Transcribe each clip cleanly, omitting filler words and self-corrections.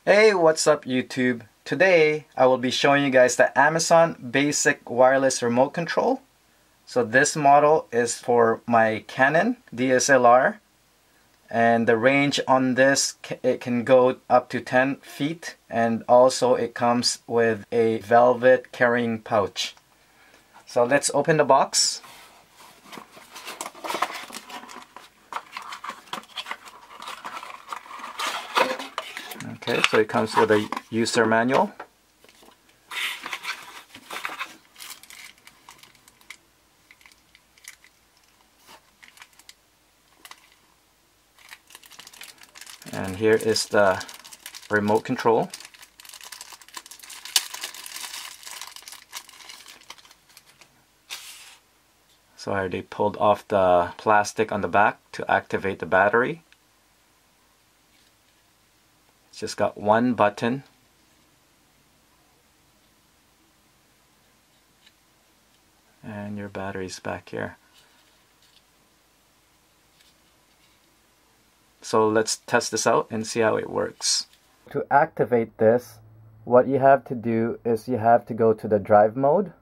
Hey, what's up YouTube? Today I will be showing you guys the Amazon basic wireless remote control. So this model is for my Canon DSLR, and the range on this, it can go up to 10 feet, and also it comes with a velvet carrying pouch. So let's open the box. Okay, so it comes with a user manual. And here is the remote control. So I already pulled off the plastic on the back to activate the battery. It's just got one button. And your battery's back here. So let's test this out and see how it works. To activate this, what you have to do is you have to go to the drive mode.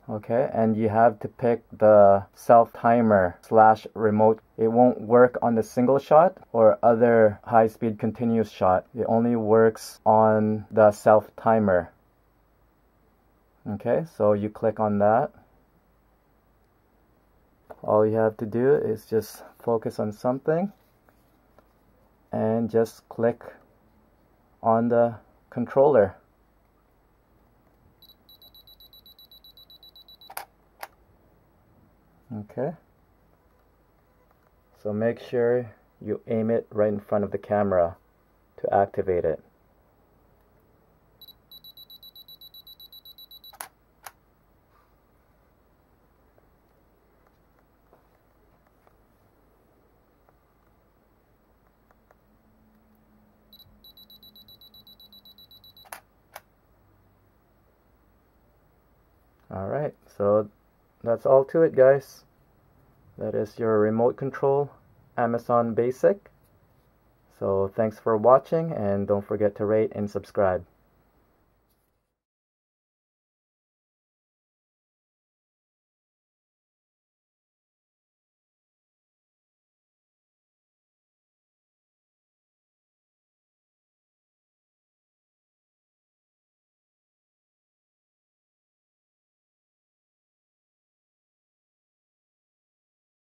Okay, and you have to pick the self-timer / remote. It won't work on the single shot or other high-speed continuous shot. It only works on the self-timer. Okay, so you click on that. All you have to do is just focus on something and just click on the controller. Okay, so make sure you aim it right in front of the camera to activate it. Alright, so that's all to it, guys. That is your remote control Amazon Basic. So thanks for watching, and don't forget to rate and subscribe.